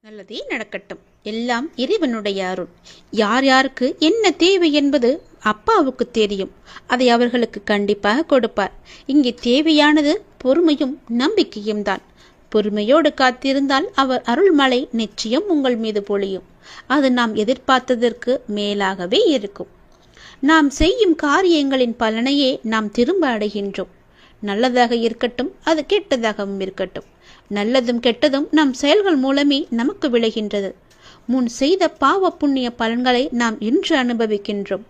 நல்லதே நடக்கட்டும். எல்லாம் இறைவனுடைய அருள். யார் யாருக்கு என்ன தேவை என்பது அப்பாவுக்கு தெரியும். அதை அவர்களுக்கு கண்டிப்பாக கொடுப்பார். இங்கே தேவையானது பொறுமையும் நம்பிக்கையும் தான். பொறுமையோடு காத்திருந்தால் அவர் அருள்மழை நிச்சயம் உங்கள் மீது பொழியும். அது நாம் எதிர்பார்த்ததற்கு மேலாகவே இருக்கும். நாம் செய்யும் காரியங்களின் பலனையே நாம் திரும்ப அடைகின்றோம். நல்லதாக இருக்கட்டும், அது கெட்டதாகவும் இருக்கட்டும். நல்லதும் கெட்டதும் நம் செயல்கள் மூலமே நமக்கு விளைகின்றது. முன் செய்த பாவ புண்ணிய பலன்களை நாம் இன்று அனுபவிக்கின்றோம்.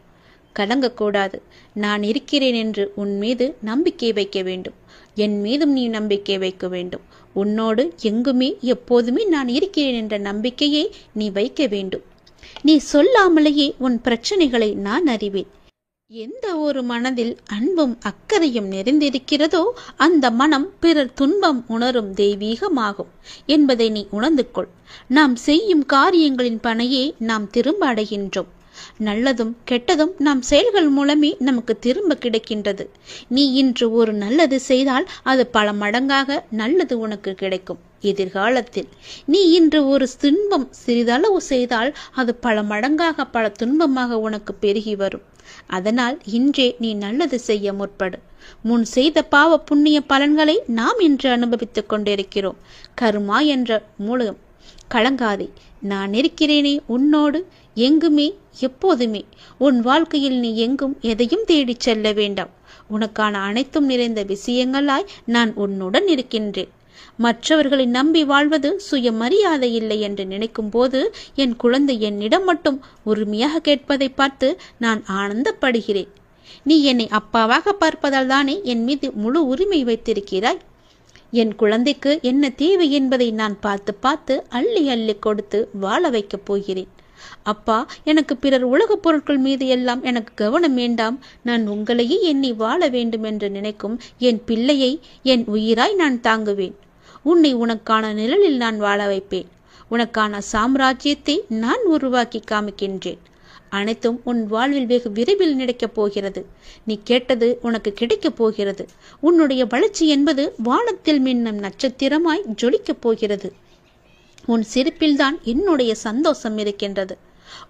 கலங்கக்கூடாது. நான் இருக்கிறேன் என்று உன் மீது நம்பிக்கை வைக்க வேண்டும். என் மீதும் நீ நம்பிக்கை வைக்க வேண்டும். உன்னோடு எங்குமே எப்போதுமே நான் இருக்கிறேன் என்ற நம்பிக்கையை நீ வைக்க வேண்டும். நீ சொல்லாமலேயே உன் பிரச்சனைகளை நான் அறிவேன். எந்த ஒரு மனதில் அன்பும் அக்கறையும் நிறைந்திருக்கிறதோ அந்த மனம் பிறர் துன்பம் உணரும் தெய்வீகமாகும் என்பதை நீ உணர்ந்து கொள். நாம் செய்யும் காரியங்களின் பணையே நாம் திரும்ப அடைகின்றோம். நல்லதும் கெட்டதும் நம் செயல்கள் மூலமே நமக்கு திரும்ப கிடைக்கின்றது. நீ இன்று ஒரு நல்லது செய்தால் அது பல மடங்காக நல்லது உனக்கு கிடைக்கும். எதிர்காலத்தில் நீ இன்று ஒரு துன்பம் சிறிதளவு செய்தால் அது பல மடங்காக பல துன்பமாக உனக்கு பெருகி வரும். அதனால் இன்றே நீ நல்லது செய்ய முற்படு. முன் செய்த பாவ புண்ணிய பலன்களை நாம் இன்று அனுபவித்துக் கொண்டிருக்கிறோம். கர்மா என்ற மூலம் கலங்காதே. நான் இருக்கிறேனே உன்னோடு எங்குமே எப்போதுமே. உன் வாழ்க்கையில் நீ எங்கும் எதையும் தேடிச் செல்ல வேண்டாம். உனக்கான அனைத்தும் நிறைந்த விஷயங்களாய் நான் உன்னுடன் இருக்கின்றேன். மற்றவர்களை நம்பி வாழ்வது சுயமரியாதை இல்லை என்று நினைக்கும் போது என் குழந்தை என்னிடம் மட்டும் உரிமையாக கேட்பதை பார்த்து நான் ஆனந்தப்படுகிறேன். நீ என்னை அப்பாவாக பார்ப்பதால் தானே என் மீது முழு உரிமை வைத்திருக்கிறாய். என் குழந்தைக்கு என்ன தேவை என்பதை நான் பார்த்து பார்த்து அள்ளி அள்ளி கொடுத்து வாழ வைக்கப் போகிறேன். அப்பா, எனக்கு பிறர் உலகப் பொருட்கள் மீது எல்லாம் எனக்கு கவனம் வேண்டாம். நான் உங்களையே எண்ணி வாழ வேண்டும் என்று நினைக்கும் என் பிள்ளையை என் உயிராய் நான் தாங்குவேன். உன்னை உனக்கான நிழலில் நான் வாழ வைப்பேன். உனக்கான சாம்ராஜ்யத்தை நான் உருவாக்கி காமிக்கின்றேன். அனைத்தும் உன் வாழ்வில் வெகு விரைவில் நடக்கப் போகிறது. நீ கேட்டது உனக்கு கிடைக்கப் போகிறது. உன்னுடைய வளர்ச்சி என்பது வானத்தில் மின்னும் நட்சத்திரமாய் ஜொலிக்கப் போகிறது. உன் சிரிப்பில்தான் என்னுடைய சந்தோஷம் இருக்கின்றது.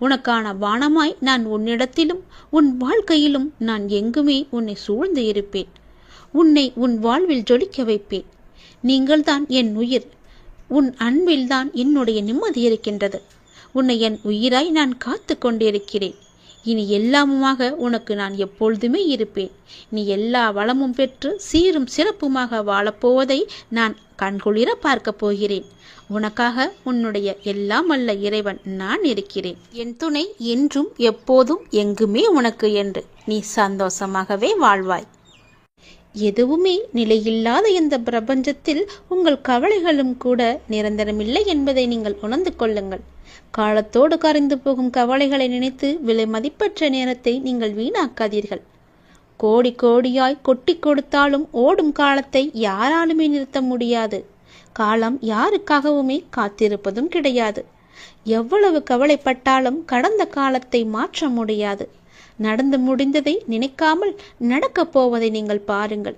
உனக்கான வானமாய் நான் உன்னிடத்திலும் உன் வாழ்க்கையிலும் நான் எங்குமே உன்னை சூழ்ந்து இருப்பேன். உன்னை உன் வாழ்வில் ஜொலிக்க வைப்பேன். நீங்கள்தான் என் உயிர். உன் அன்பில்தான் என்னுடைய நிம்மதி இருக்கின்றது. உன்னை என் உயிராய் நான் காத்து கொண்டிருக்கிறேன். இனி எல்லாமுமாக உனக்கு நான் எப்பொழுதுமே இருப்பேன். நீ எல்லா வளமும் பெற்று சீரும் சிறப்புமாக வாழப்போவதை நான் கண்குளிர பார்க்க போகிறேன். உனக்காக உன்னுடைய எல்லாம் அல்ல இறைவன் நான் இருக்கிறேன். என் துணை என்றும் எப்போதும் எங்குமே உனக்கு என்று நீ சந்தோஷமாகவே வாழ்வாய். எதுவுமே நிலையில்லாத இந்த பிரபஞ்சத்தில் உங்கள் கவலைகளும் கூட நிரந்தரமில்லை என்பதை நீங்கள் உணர்ந்து கொள்ளுங்கள். காலத்தோடு கரைந்து போகும் கவலைகளை நினைத்து விலை மதிப்பற்ற நேரத்தை நீங்கள் வீணாக்காதீர்கள். கோடி கோடியாய் கொட்டி கொடுத்தாலும் ஓடும் காலத்தை யாராலுமே நிறுத்த முடியாது. காலம் யாருக்காகவுமே காத்திருப்பதும் கிடையாது. எவ்வளவு கவலைப்பட்டாலும் கடந்த காலத்தை மாற்ற முடியாது. நடந்து முடிந்ததை நினைக்காமல் நடக்கப் போவதை நீங்கள் பாருங்கள்.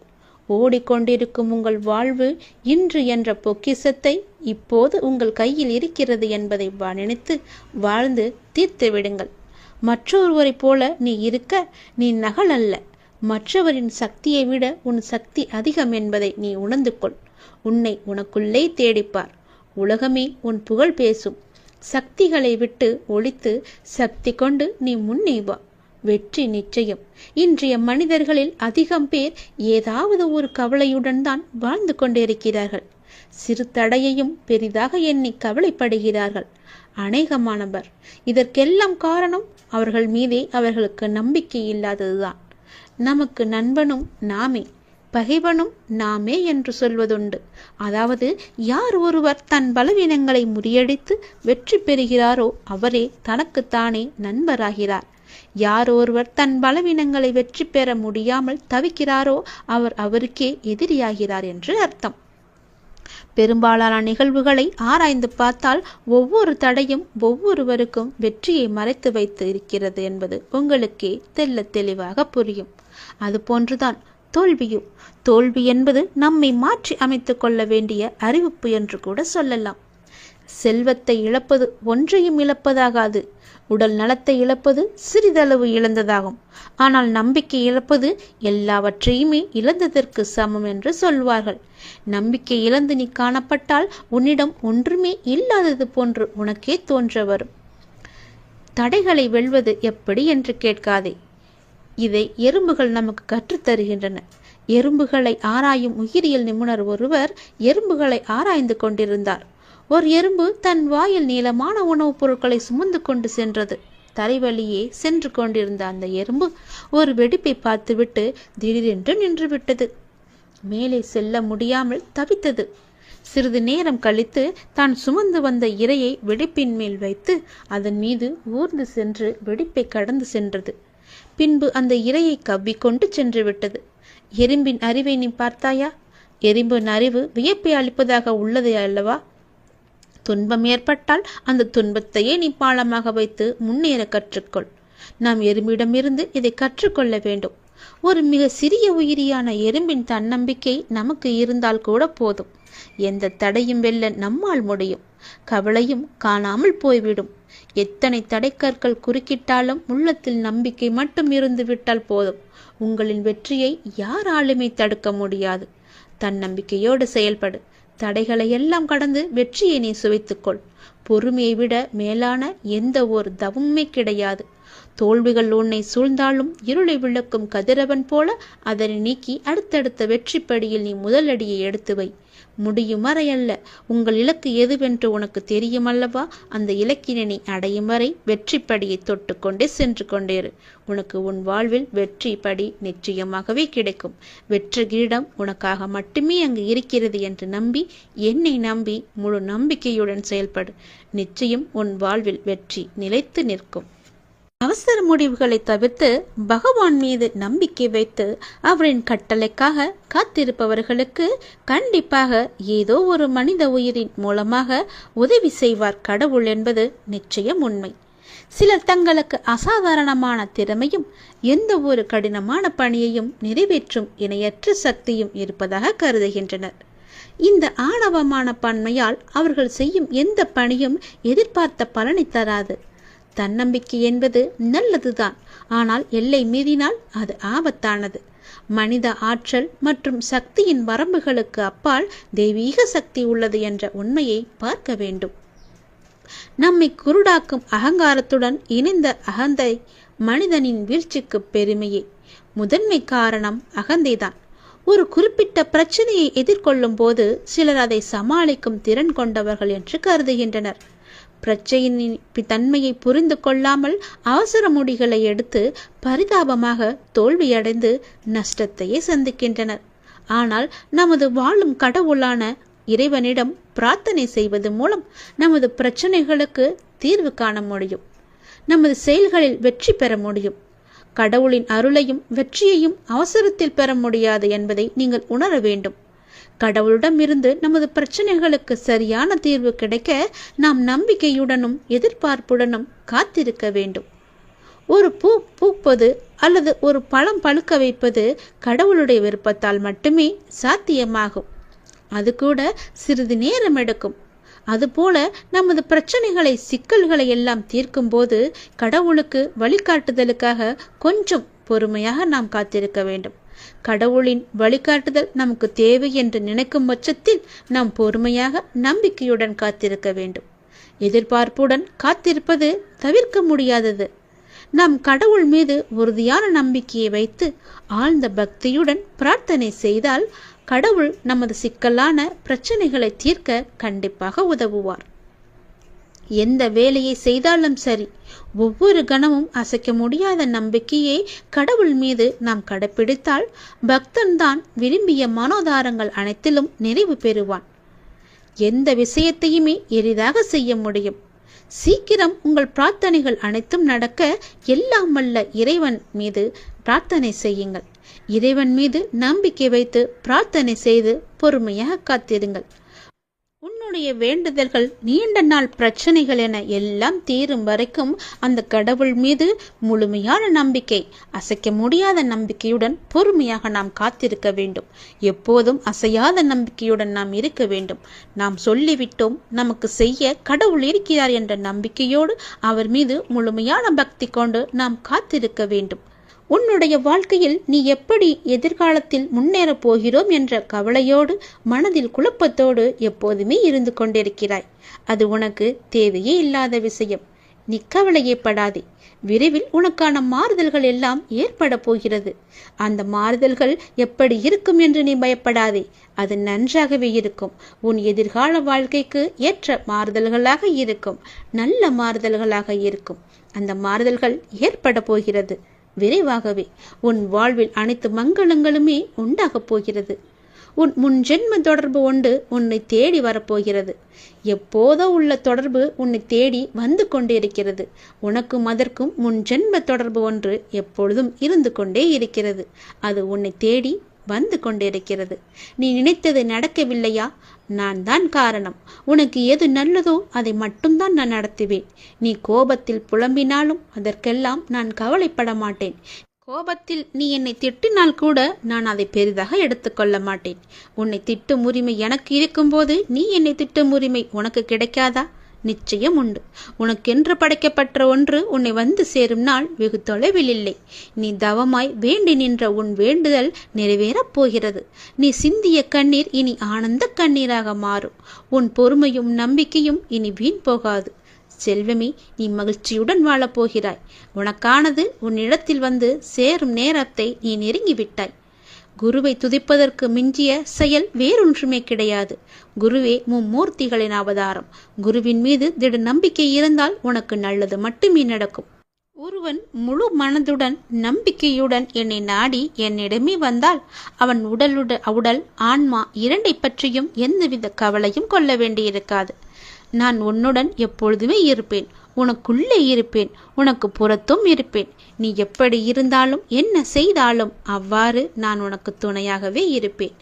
ஓடிக்கொண்டிருக்கும் உங்கள் வாழ்வு இன்று என்ற பொக்கிஷத்தை இப்போது உங்கள் கையில் இருக்கிறது என்பதை நினைத்து வாழ்ந்து தீர்த்து விடுங்கள். மற்றொருவரைப் போல நீ இருக்க நீ நகல் அல்ல. மற்றவரின் சக்தியை விட உன் சக்தி அதிகம் என்பதை நீ உணர்ந்து கொள். உன்னை உனக்குள்ளே தேடிப்பார். உலகமே உன் புகழ் பேசும். சக்திகளை விட்டு ஒழித்து சக்தி கொண்டு நீ முன்னே வா. வெற்றி நிச்சயம். இன்றைய மனிதர்களில் அதிகம் பேர் ஏதாவது ஒரு கவலையுடன் தான் வாழ்ந்து கொண்டிருக்கிறார்கள். சிறு தடையையும் பெரிதாக எண்ணி கவலைப்படுகிறார்கள் அநேகமானவர். இதற்கெல்லாம் காரணம் அவர்கள் மீதே அவர்களுக்கு நம்பிக்கை இல்லாததுதான். நமக்கு நண்பனும் நாமே, பகைவனும் நாமே என்று சொல்வதுண்டு. அதாவது யார் ஒருவர் தன் பலவீனங்களை முறியடித்து வெற்றி பெறுகிறாரோ அவரே தனக்குத்தானே நண்பராகிறார். யார் ஒருவர் தன் பலவீனங்களை வெற்றி பெற முடியாமல் தவிக்கிறாரோ அவர் அவருக்கே எதிரியாகிறார் என்று அர்த்தம். பெரும்பாலான நிகழ்வுகளை ஆராய்ந்து பார்த்தால் ஒவ்வொரு தடையும் ஒவ்வொருவருக்கும் வெற்றியை மறைத்து வைத்து இருக்கிறது என்பது உங்களுக்கே தெல்ல தெளிவாக புரியும். அதுபோன்றுதான் தோல்வியும். தோல்வி என்பது நம்மை மாற்றி அமைத்து கொள்ள வேண்டிய அறிவிப்பு என்று கூட சொல்லலாம். செல்வத்தை இழப்பது ஒன்றையும் இழப்பதாகாது. உடல் நலத்தை இழப்பது சிறிதளவு இழந்ததாகும். ஆனால் நம்பிக்கை இழப்பது எல்லாவற்றையுமே இழந்ததற்கு சமம் என்று சொல்வார்கள். நம்பிக்கை இழந்து நீ காணப்பட்டால் உன்னிடம் ஒன்றுமே இல்லாதது போன்று உனக்கே தோன்ற வரும். தடைகளை வெல்வது எப்படி என்று கேட்காதே. இதை எறும்புகள் நமக்கு கற்றுத்தருகின்றன. எறும்புகளை ஆராயும் உயிரியல் நிபுணர் ஒருவர் எறும்புகளை ஆராய்ந்து கொண்டிருந்தார். ஒரு எறும்பு தன் வாயில் நீளமான உணவுப் பொருட்களை சுமந்து கொண்டு சென்றது. தலைவலியே சென்று கொண்டிருந்த அந்த எறும்பு ஒரு வெடிப்பை பார்த்துவிட்டு திடீரென்று நின்று விட்டது. மேலே செல்ல முடியாமல் தவித்தது. சிறிது நேரம் கழித்து தான் சுமந்து வந்த இரையை வெடிப்பின் மேல் வைத்து அதன் மீது ஊர்ந்து சென்று வெடிப்பை கடந்து சென்றது. பின்பு அந்த இரையை கவ்விக்கொண்டு சென்று விட்டது. எறும்பின் அறிவை நீ பார்த்தாயா? எறும்பின் அறிவு வியப்பை அளிப்பதாக உள்ளது அல்லவா? துன்பம் ஏற்பட்டால் அந்த துன்பத்தையே நீ பாலமாக வைத்து முன்னேற கற்றுக்கொள். நாம் எறும்பிடமிருந்து இதை கற்றுக்கொள்ள வேண்டும். ஒரு மிக சிறிய உயிரியான எறும்பின் தன்னம்பிக்கை நமக்கு இருந்தால் கூட போதும். எந்த தடையும் வெல்ல நம்மால் முடியும். கவலையும் காணாமல் போய்விடும். எத்தனை தடைக்கற்கள் குறுக்கிட்டாலும் உள்ளத்தில் நம்பிக்கை மட்டும் இருந்து விட்டால் போதும். உங்களின் வெற்றியை யாராலுமே தடுக்க முடியாது. தன்னம்பிக்கையோடு செயல்படு. தடைகளை எல்லாம் கடந்து வெற்றியை நீ சுவைத்துக்கொள். பொறுமையை விட மேலான எந்த ஒரு தவமுமே கிடையாது. தோல்விகள் உன்னை சூழ்ந்தாலும் இருளை விளக்கும் கதிரவன் போல அதனை நீக்கி அடுத்தடுத்த வெற்றிப்படியில் நீ முதலடியை எடுத்து வை. முடியும் வரை அல்ல, உங்கள் இலக்கு எதுவென்று உனக்கு தெரியும் அல்லவா? அந்த இலக்கினை நீ அடையும் வரை வெற்றிப்படியை தொட்டு கொண்டே சென்று கொண்டேரு. உனக்கு உன் வாழ்வில் வெற்றி படி நிச்சயமாகவே கிடைக்கும். வெற்றி கிரீடம் உனக்காக மட்டுமே அங்கு இருக்கிறது என்று நம்பி, என்னை நம்பி முழு நம்பிக்கையுடன் செயல்படு. நிச்சயம் உன் வாழ்வில் வெற்றி நிலைத்து நிற்கும். அவசர முடிவுகளை தவிர்த்து பகவான் மீது நம்பிக்கை வைத்து அவரின் கட்டளைக்காக காத்திருப்பவர்களுக்கு கண்டிப்பாக ஏதோ ஒரு மனித உயிரின் மூலமாக உதவி செய்வார் கடவுள் என்பது நிச்சயம் உண்மை. சிலர் தங்களுக்கு அசாதாரணமான திறமையும் எந்த ஒரு கடினமான பணியையும் நிறைவேற்றும் இணையற்ற சக்தியும் இருப்பதாக கருதுகின்றனர். இந்த ஆணவமான பன்மையால் அவர்கள் செய்யும் எந்த பணியும் எதிர்பார்த்த பலனை தராது. தன்னம்பிக்கை என்பது நல்லதுதான், ஆனால் எல்லை மீறினால் அது ஆபத்தானது. மனித ஆற்றல் மற்றும் சக்தியின் வரம்புகளுக்கு அப்பால் தெய்வீக சக்தி உள்ளது என்ற உண்மையை பார்க்க வேண்டும். நம்மை குருடாக்கும் அகங்காரத்துடன் இணைந்த அகந்தை மனிதனின் வீழ்ச்சிக்கு பெருமையே. முதன்மை காரணம் அகந்தைதான். ஒரு குறிப்பிட்ட பிரச்சனையை எதிர்கொள்ளும் போது சிலர் அதை சமாளிக்கும் திறன் கொண்டவர்கள் என்று கருதுகின்றனர். பிரச்சனையின் தன்மையை புரிந்து கொள்ளாமல் அவசர முடிகளை எடுத்து பரிதாபமாக தோல்வியடைந்து நஷ்டத்தையே சந்திக்கின்றனர். ஆனால் நமது வாழும் கடவுளான இறைவனிடம் பிரார்த்தனை செய்வது மூலம் நமது பிரச்சனைகளுக்கு தீர்வு காண முடியும். நமது செயல்களில் வெற்றி பெற முடியும். கடவுளின் அருளையும் வெற்றியையும் அவசரத்தில் பெற முடியாது என்பதை நீங்கள் உணர வேண்டும். கடவுளிடம் இருந்து நமது பிரச்சனைகளுக்கு சரியான தீர்வு கிடைக்க நாம் நம்பிக்கையுடனும் எதிர்பார்ப்புடனும் காத்திருக்க வேண்டும். ஒரு பூ பூப்பது அல்லது ஒரு பழம் பழுக்க வைப்பது கடவுளுடைய விருப்பத்தால் மட்டுமே சாத்தியமாகும். அது கூட சிறிது நேரம் எடுக்கும். அதுபோல நமது பிரச்சனைகளை சிக்கல்களை எல்லாம் தீர்க்கும் போது கடவுளுக்கு வழிகாட்டுதலுக்காக கொஞ்சம் பொறுமையாக நாம் காத்திருக்க வேண்டும். கடவுளின் வழிகாட்டுதல் நமக்கு தேவை என்று நினைக்கும் பட்சத்தில் நாம் பொறுமையாக நம்பிக்கையுடன் காத்திருக்க வேண்டும். எதிர்பார்ப்புடன் காத்திருப்பது தவிர்க்க முடியாதது. நாம் கடவுள் மீது உறுதியான நம்பிக்கையை வைத்து ஆழ்ந்த பக்தியுடன் பிரார்த்தனை செய்தால் கடவுள் நமது சிக்கலான பிரச்சனைகளை தீர்க்க கண்டிப்பாக உதவுவார். எந்த வேலையை செய்தாலும் சரி, ஒவ்வொரு கணமும் அசைக்க முடியாத நம்பிக்கையை கடவுள் மீது நாம் கடைபிடித்தால் பக்தன் தான் விரும்பிய மனோதாரங்கள் அனைத்திலும் நிறைவு பெறுவான். எந்த விஷயத்தையுமே எளிதாக செய்ய முடியும். சீக்கிரம் உங்கள் பிரார்த்தனைகள் அனைத்தும் நடக்க எல்லாம் வல்ல இறைவன் மீது பிரார்த்தனை செய்யுங்கள். இறைவன் மீது நம்பிக்கை வைத்து பிரார்த்தனை செய்து பொறுமையாக காத்திருங்கள். உன்னுடைய உன்னுடைய வேண்டுதல்கள் நீண்ட நாள் பிரச்சனைகள் என எல்லாம் தீரும் வரைக்கும் அந்த கடவுள் மீது முழுமையான நம்பிக்கை, அசைக்க முடியாத நம்பிக்கையுடன் பொறுமையாக நாம் காத்திருக்க வேண்டும். எப்போதும் அசையாத நம்பிக்கையுடன் நாம் இருக்க வேண்டும். நாம் சொல்லிவிட்டோம், நமக்கு செய்ய கடவுள் இருக்கிறார் என்ற நம்பிக்கையோடு அவர் மீது முழுமையான பக்தி கொண்டு நாம் காத்திருக்க வேண்டும். உன்னுடைய வாழ்க்கையில் நீ எப்படி எதிர்காலத்தில் முன்னேறப் போகிறோம் என்ற கவலையோடு, மனதில் குழப்பத்தோடு எப்போதுமே இருந்து கொண்டிருக்கிறாய். அது உனக்கு தேவையே இல்லாத விஷயம். நீ கவலையே படாதே. விரைவில் உனக்கான மாறுதல்கள் எல்லாம் ஏற்பட போகிறது. அந்த மாறுதல்கள் எப்படி இருக்கும் என்று நீ பயப்படாதே. அது நன்றாகவே இருக்கும். உன் எதிர்கால வாழ்க்கைக்கு ஏற்ற மாறுதல்களாக இருக்கும். நல்ல மாறுதல்களாக இருக்கும். அந்த மாறுதல்கள் ஏற்பட போகிறது. விரைவாகவே உன் வாழ்வில் அனைத்து மங்களங்களுமே உண்டாகப் போகிறது. உன் முன் ஜென்ம தொடர்பு ஒன்று உன்னை தேடி வரப்போகிறது. எப்போதோ உள்ள தொடர்பு உன்னை தேடி வந்து கொண்டே இருக்கிறது. உனக்கும் அதற்கும் முன் ஜென்ம தொடர்பு ஒன்று எப்பொழுதும் இருந்து கொண்டே இருக்கிறது. அது உன்னை தேடி வந்து கொண்டிருக்கிறது. நீ நினைத்தது நடக்கவில்லையா? நான் தான் காரணம். உனக்கு எது நல்லதோ அதை மட்டும்தான் நான் நடத்துவேன். நீ கோபத்தில் புலம்பினாலும் அதற்கெல்லாம் நான் கவலைப்பட மாட்டேன். கோபத்தில் நீ என்னை திட்டினால் கூட நான் அதை பெரிதாக எடுத்துக்கொள்ள மாட்டேன். உன்னை திட்டும் உரிமை எனக்கு இருக்கும்போது நீ என்னை திட்டும் உரிமை உனக்கு கிடைக்காதா? நிச்சயம் உண்டு. உனக்கென்று படைக்கப்பட்ட ஒன்று உன்னை வந்து சேரும் நாள் வெகு தொலைவில் இல்லை. நீ தவமாய் வேண்டி நின்ற உன் வேண்டுதல் நிறைவேறப் போகிறது. நீ சிந்திய கண்ணீர் இனி ஆனந்த கண்ணீராக மாறும். உன் பொறுமையும் நம்பிக்கையும் இனி வீண் போகாது. செல்வமே, நீ மகிழ்ச்சியுடன் வாழப்போகிறாய். உனக்கானது உன்னிடத்தில் வந்து சேரும் நேரத்தை நீ நெருங்கிவிட்டாய். குருவை துதிப்பதற்கு மிஞ்சிய செயல் வேறொன்றுமே கிடையாது. குருவே மும்மூர்த்திகளின் அவதாரம். குருவின் மீது திட நம்பிக்கை இருந்தால் உனக்கு நல்லது மட்டுமே நடக்கும். ஒருவன் முழு மனதுடன் நம்பிக்கையுடன் என்னை நாடி என்னிடமே வந்தால் அவன் உடல் ஆன்மா இரண்டை பற்றியும் எந்தவித கவலையும் கொள்ள வேண்டியிருக்காது. நான் உன்னுடன் எப்பொழுதுமே இருப்பேன். உனக்குள்ளே இருப்பேன். உனக்கு புறத்தும் இருப்பேன். நீ எப்படி இருந்தாலும் என்ன செய்தாலும் அவ்வாறு நான் உனக்கு துணையாகவே இருப்பேன்.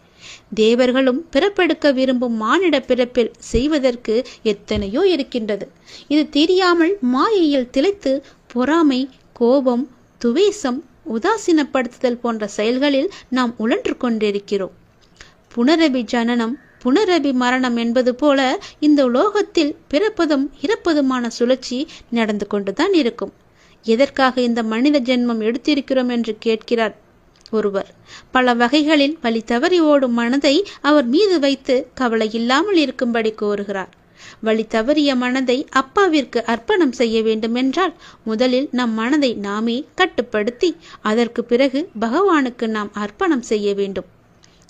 தேவர்களும் பிறப்பெடுக்க விரும்பும் மானிட பிறப்பில் செய்வதற்கு எத்தனையோ இருக்கின்றது. இது தெரியாமல் மாயையில் திளைத்து பொறாமை, கோபம், துவேஷம், உதாசீனப்படுத்துதல் போன்ற செயல்களில் நாம் உழன்று கொண்டிருக்கிறோம். புனரபி ஜனனம் புனரபி மரணம் என்பது போல இந்த உலோகத்தில் பிறப்பதும் இறப்பதுமான சுழற்சி நடந்து கொண்டுதான் இருக்கும். எதற்காக இந்த மனித ஜென்மம் எடுத்திருக்கிறோம் என்று கேட்கிறார் ஒருவர். பல வகைகளில் வழி தவறி ஓடும் மனதை அவர் மீது வைத்து கவலை இல்லாமல் இருக்கும்படி கோருகிறார். வழி தவறிய மனதை அப்பாவிற்கு அர்ப்பணம் செய்ய வேண்டும் என்றால் முதலில் நம் மனதை நாமே கட்டுப்படுத்தி அதற்கு பிறகு பகவானுக்கு நாம் அர்ப்பணம் செய்ய வேண்டும்.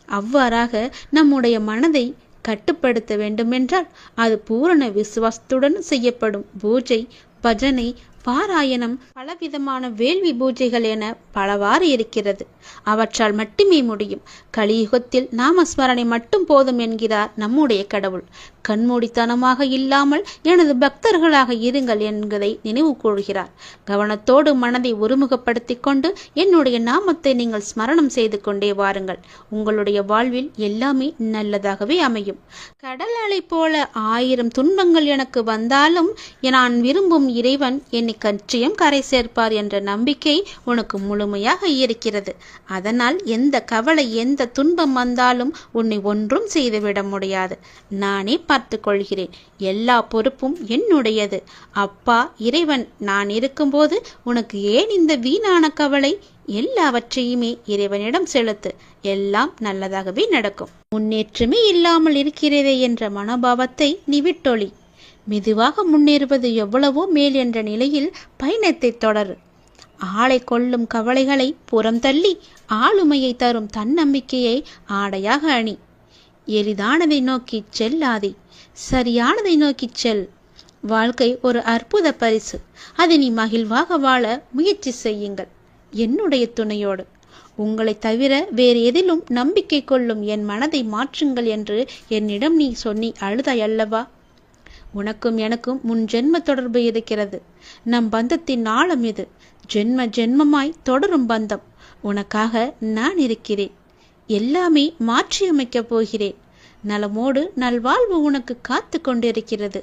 அவ்வாறாக நம்முடைய மனதை கட்டுப்படுத்த வேண்டுமென்றால் அது பூரண விசுவாசத்துடன் செய்யப்படும் பூஜை, பஜனை, பாராயணம், பலவிதமான வேள்வி பூஜைகள் என பலவாறு இருக்கிறது. அவற்றால் மட்டுமே முடியும். கலியுகத்தில் நாமஸ்மரணை மட்டும் போதும் என்கிறார் நம்முடைய கடவுள். கண்மூடித்தனமாக இல்லாமல் எனது பக்தர்களாக இருங்கள் என்பதை நினைவு கூறுகிறார். கவனத்தோடு மனதை ஒருமுகப்படுத்தி கொண்டு என்னுடைய நாமத்தை நீங்கள் ஸ்மரணம் செய்து கொண்டே வாருங்கள். உங்களுடைய வாழ்வில் எல்லாமே நல்லதாகவே அமையும். கடல் அலை போல 1000 துன்பங்கள் எனக்கு வந்தாலும் நான் விரும்பும் இறைவன் என்னை கச்சியம் கரை சேர்ப்பார் என்ற நம்பிக்கை உனக்கு முழுமையாக இருக்கிறது. அதனால் எந்த கவலை, எந்த துன்பம் வந்தாலும் உன்னை ஒன்றும் செய்துவிட முடியாது. நானே பார்த்து கொள்கிறேன். எல்லா பொறுப்பும் என்னுடையது. அப்பா இறைவன் நான் இருக்கும்போது உனக்கு ஏன் இந்த வீணான கவலை? எல்லாவற்றையுமே இறைவனிடம் செலுத்து. எல்லாம் நல்லதாகவே நடக்கும். முன்னேற்றமே இல்லாமல் இருக்கிறதே என்ற மனோபாவத்தை நீ விட்டொழி. மெதுவாக முன்னேறுவது எவ்வளவோ மேல் என்ற நிலையில் பயணத்தை தொடரு. ஆளை கொள்ளும் கவலைகளை புறம் தள்ளி ஆளுமையை தரும் தன்னம்பிக்கையை ஆடையாக அணி. எளிதானதை நோக்கி செல்லாதே, சரியானதை நோக்கி செல். வாழ்க்கை ஒரு அற்புத பரிசு. அதை நீ மகிழ்வாக வாழ முயற்சி செய்யுங்கள். என்னுடைய துணையோடு. உங்களை தவிர வேறு எதிலும் நம்பிக்கை கொள்ளும் என் மனதை மாற்றுங்கள் என்று என்னிடம் நீ சொன்னி அழுதாய் அல்லவா? உனக்கும் எனக்கும் முன் ஜென்ம தொடர்பு இருக்கிறது. நம் பந்தத்தின் ஆழம் இது. ஜென்ம ஜென்மமாய் தொடரும் பந்தம். உனக்காக நான் இருக்கிறேன். எல்லாமே மாற்றியமைக்கப் போகிறேன். நலமோடு நல்வாழ்வு உனக்கு காத்து கொண்டிருக்கிறது.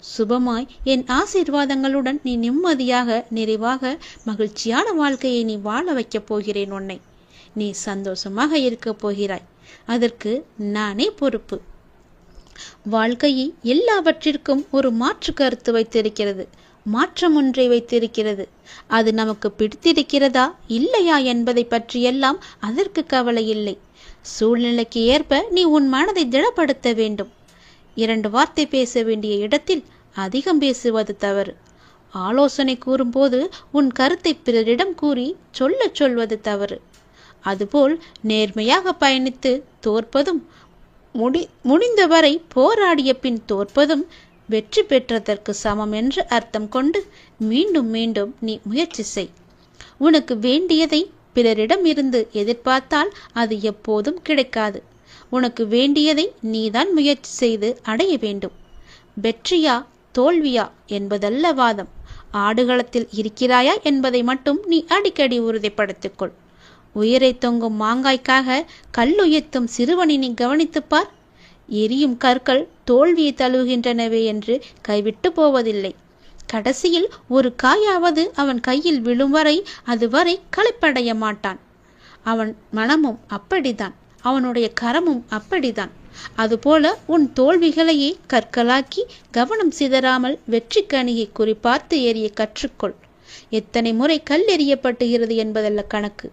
சுபமாய் என் ஆசீர்வாதங்களுடன் நீ நிம்மதியாக, நிறைவாக, மகிழ்ச்சியான வாழ்க்கையை நீ வாழ வைக்கப் போகிறேன். உன்னை நீ சந்தோஷமாக இருக்கப் போகிறாய். அதற்கு நானே பொறுப்பு. வாழ்க்கையை எல்லாவற்றிற்கும் ஒரு மாற்று கருத்து வைத்திருக்கிறது, மாற்றம் ஒன்றை வைத்திருக்கிறது. அது நமக்கு பிடித்திருக்கிறதா இல்லையா என்பதை பற்றியெல்லாம் அதற்கு கவலை இல்லை. சூழ்நிலைக்கு ஏற்ப நீ உன் மனதை திடப்படுத்த வேண்டும். 2 வார்த்தை பேச வேண்டிய இடத்தில் அதிகம் பேசுவது தவறு. ஆலோசனை கூறும்போது உன் கருத்தை பிறரிடம் கூறி சொல்வது தவறு. அதுபோல் நேர்மையாக பயணித்து தோற்பதும், முடிந்தவரை போராடிய பின் தோற்பதும் வெற்றி பெற்றதற்கு சமம் என்று அர்த்தம் கொண்டு மீண்டும் மீண்டும் நீ முயற்சி செய். உனக்கு வேண்டியதை பிறரிடம் இருந்து எதிர்பார்த்தால் அது எப்போதும் கிடைக்காது. உனக்கு வேண்டியதை நீதான் முயற்சி செய்து அடைய வேண்டும். வெற்றியா தோல்வியா என்பதல்ல வாதம். ஆடுகளத்தில் இருக்கிறாயா என்பதை மட்டும் நீ அடிக்கடி உறுதிப்படுத்திக்கொள். உயிரை தொங்கும் மாங்காய்க்காக கல்லுயர்த்தும் சிறுவனை நீ கவனித்துப்பார். எரியும் கற்கள் தோல்வியை தழுவுகின்றனவே என்று கைவிட்டு போவதில்லை. கடைசியில் ஒரு காயாவது அவன் கையில் விழும் வரை அதுவரை களைப்படைய மாட்டான். அவன் மனமும் அப்படித்தான், அவனுடைய கரமும் அப்படித்தான். அதுபோல உன் தோல்விகளையே கற்களாக்கி கவனம் சிதறாமல் வெற்றி கனியை குறிப்பார்த்து எறிய கற்றுக்கொள். எத்தனை முறை கல் எறியப்பட்டுகிறது என்பதல்ல கணக்கு,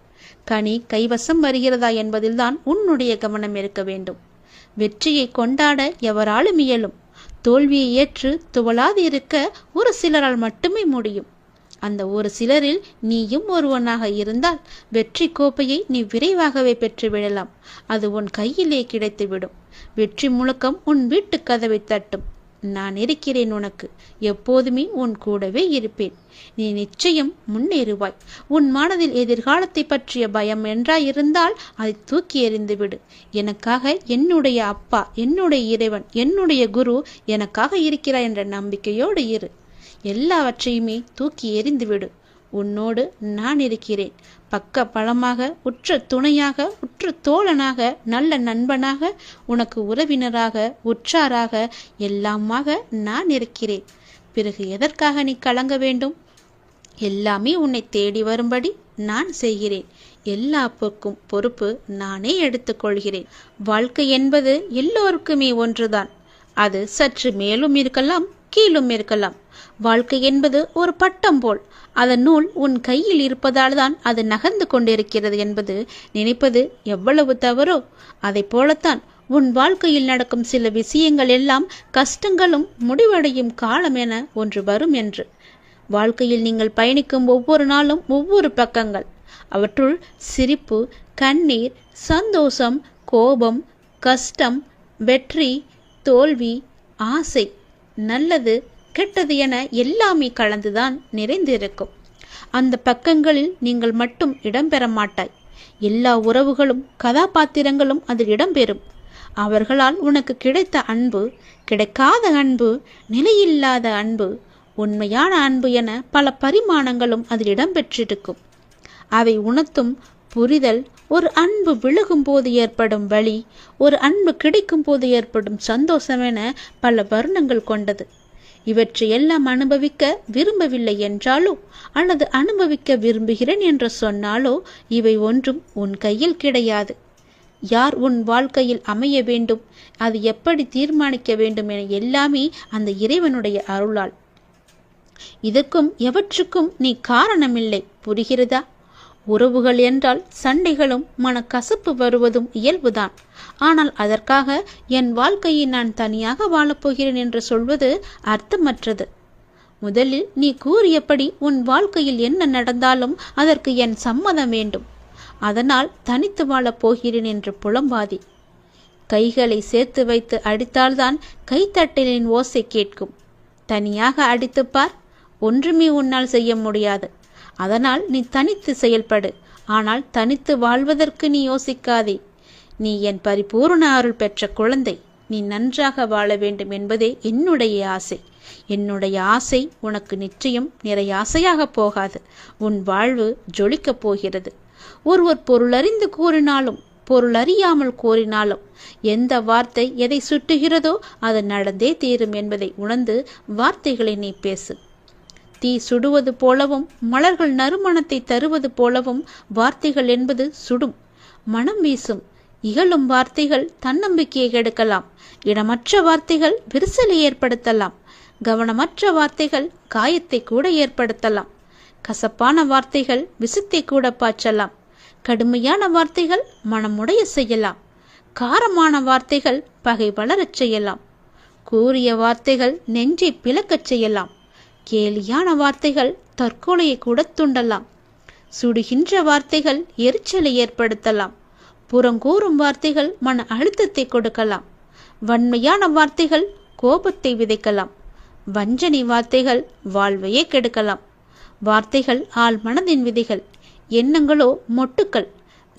கனி கைவசம் வருகிறதா என்பதில்தான் உன்னுடைய கவனம் இருக்க வேண்டும். வெற்றியை கொண்டாட எவராலும் இயலும். தோல்வியை ஏற்று துவளாது இருக்க ஒரு சிலரால் மட்டுமே முடியும். அந்த ஒரு சிலரில் நீயும் ஒருவனாக இருந்தால் வெற்றி கோப்பையை நீ விரைவாகவே பெற்றுவிடலாம். அது உன் கையிலே கிடைத்துவிடும். வெற்றி முழக்கம் உன் வீட்டு கதவை தட்டும். நான் இருக்கிறேன் உனக்கு, எப்போதுமே உன் கூடவே இருப்பேன். நீ நிச்சயம் முன்னேறுவாய். உன் மனதில் எதிர்காலத்தை பற்றிய பயம் என்றாயிருந்தால் அதை தூக்கி எறிந்துவிடு. எனக்காக என்னுடைய அப்பா, என்னுடைய இறைவன், என்னுடைய குரு எனக்காக இருக்கிறார் என்ற நம்பிக்கையோடு இரு. எல்லாவற்றையுமே தூக்கி எறிந்துவிடு. உன்னோடு நான் இருக்கிறேன். பக்க பலமாக, உற்ற துணையாக, உற்ற தோழனாக, நல்ல நண்பனாக, உனக்கு உறவினராக, உற்றாராக, எல்லாமாக நான் இருக்கிறேன். பிறகு எதற்காக நீ கலங்க வேண்டும்? எல்லாமே உன்னை தேடி வரும்படி நான் செய்கிறேன். எல்லா பொறுப்பு நானே எடுத்துக்கொள்கிறேன். வாழ்க்கை என்பது எல்லோருக்குமே ஒன்றுதான். அது சற்று மேலும் இருக்கலாம், கீழும் இருக்கலாம். வாழ்க்கை என்பது ஒரு பட்டம் போல். அதன் நூல் உன் கையில் இருப்பதால் தான் அது நகர்ந்து கொண்டிருக்கிறது என்பது நினைப்பது எவ்வளவு தவறோ அதை போலத்தான் உன் வாழ்க்கையில் நடக்கும் சில விஷயங்கள் எல்லாம் கஷ்டங்களும் முடிவடையும் காலம் என ஒன்று வரும் என்று. வாழ்க்கையில் நீங்கள் பயணிக்கும் ஒவ்வொரு நாளும் ஒவ்வொரு பக்கங்கள். அவற்றுள் சிரிப்பு, கண்ணீர், சந்தோஷம், கோபம், கஷ்டம், வெற்றி, தோல்வி, ஆசை, நல்லது, கெட்டது என எல்லாமே கலந்துதான் நிறைந்திருக்கும். அந்த பக்கங்களில் நீங்கள் மட்டும் இடம்பெற மாட்டாய். எல்லா உறவுகளும் கதாபாத்திரங்களும் அதில் இடம்பெறும். அவர்களால் உனக்கு கிடைத்த அன்பு, கிடைக்காத அன்பு, நிலையில்லாத அன்பு, உண்மையான அன்பு என பல பரிமாணங்களும் அதில் இடம்பெற்றிருக்கும். அவை உணர்த்தும் புரிதல், ஒரு அன்பு விழுகும் போது ஏற்படும் வலி, ஒரு அன்பு கிடைக்கும் போது ஏற்படும் சந்தோஷம் என பல வர்ணங்கள் கொண்டது. இவற்றை எல்லாம் அனுபவிக்க விரும்பவில்லை என்றாலோ அல்லது அனுபவிக்க விரும்புகிறேன் என்று சொன்னாலோ இவை ஒன்றும் உன் கையில் கிடையாது. யார் உன் வாழ்க்கையில் அமைய வேண்டும், அது எப்படி தீர்மானிக்க வேண்டும் என எல்லாமே அந்த இறைவனுடைய அருளால். இதற்கும் எவற்றுக்கும் நீ காரணமில்லை. புரிகிறதா? உறவுகள் என்றால் சண்டைகளும் மனக்கசப்பு வருவதும் இயல்புதான். ஆனால் அதற்காக என் வாழ்க்கையை நான் தனியாக வாழப்போகிறேன் என்று சொல்வது அர்த்தமற்றது. முதலில் நீ கூறியபடி உன் வாழ்க்கையில் என்ன நடந்தாலும் அதற்கு என் சம்மதம் வேண்டும். அதனால் தனித்து வாழப் போகிறேன் என்று புலம்பாதி. கைகளை சேர்த்து வைத்து அடித்தால்தான் கைத்தட்டலின் ஓசை கேட்கும். தனியாக அடித்துப்பார், ஒன்றுமே உன்னால் செய்ய முடியாது. அதனால் நீ தனித்து செயல்படு. ஆனால் தனித்து வாழ்வதற்கு நீ யோசிக்காதே. நீ என் பரிபூர்ண அருள் பெற்ற குழந்தை. நீ நன்றாக வாழ வேண்டும் என்பதே என்னுடைய ஆசை. என்னுடைய ஆசை உனக்கு நிச்சயம் நிறைய ஆசையாக போகாது. உன் வாழ்வு ஜொலிக்கப் போகிறது. ஒருவர் பொருளறிந்து கூறினாலும் பொருளறியாமல் கூறினாலும் எந்த வார்த்தை எதை சுட்டுகிறதோ அது நடந்தே தீரும் என்பதை உணர்ந்து வார்த்தைகளை நீ பேசு. தீ சுடுவது போலவும் மலர்கள் நறுமணத்தை தருவது போலவும் வார்த்தைகள் என்பது சுடும், மனம் வீசும். இகழும் வார்த்தைகள் தன்னம்பிக்கையை கெடுக்கலாம். இடமற்ற வார்த்தைகள் விரிசலை ஏற்படுத்தலாம். கவனமற்ற வார்த்தைகள் காயத்தை கூட ஏற்படுத்தலாம். கசப்பான வார்த்தைகள் விஷத்தை கூட பாய்ச்சலாம். கடுமையான வார்த்தைகள் மனமுடைய செய்யலாம். காரமான வார்த்தைகள் பகை வளரச் செய்யலாம். கூறிய வார்த்தைகள் நெஞ்சை பிளக்கச் செய்யலாம். கேலியான வார்த்தைகள் தற்கொலையை கூட தூண்டலாம். சுடுகின்ற வார்த்தைகள் எரிச்சலை ஏற்படுத்தலாம். புறங்கூறும் வார்த்தைகள் மன அழுத்தத்தை கொடுக்கலாம். வன்மையான வார்த்தைகள் கோபத்தை விதைக்கலாம். வஞ்சனை வார்த்தைகள் வாழ்வையே கெடுக்கலாம். வார்த்தைகள் ஆள் மனதின் விதைகள். எண்ணங்களோ மொட்டுக்கள்,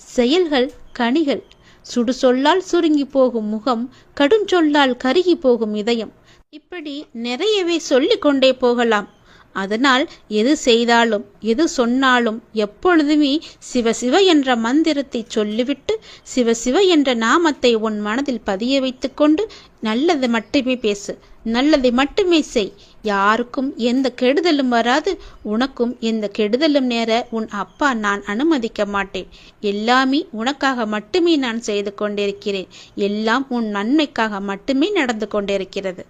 செயல்கள் கனிகள். சுடு சொல்லால் சுருங்கி போகும் முகம், கடுஞ்சொல்லால் கருகி போகும் இதயம். இப்படி நிறையவே சொல்லிக் கொண்டே போகலாம். அதனால் எது செய்தாலும் எது சொன்னாலும் எப்பொழுதுமே சிவசிவ என்ற மந்திரத்தை சொல்லிவிட்டு சிவசிவ என்ற நாமத்தை உன் மனதில் பதிய வைத்து கொண்டு நல்லது மட்டுமே பேசு, நல்லதை மட்டுமே செய். யாருக்கும் எந்த கெடுதலும் வராது. உனக்கும் எந்த கெடுதலும் நேர உன் அப்பா நான் அனுமதிக்க மாட்டேன். எல்லாமே உனக்காக மட்டுமே நான் செய்து கொண்டிருக்கிறேன். எல்லாம் உன் நன்மைக்காக மட்டுமே நடந்து கொண்டிருக்கிறது.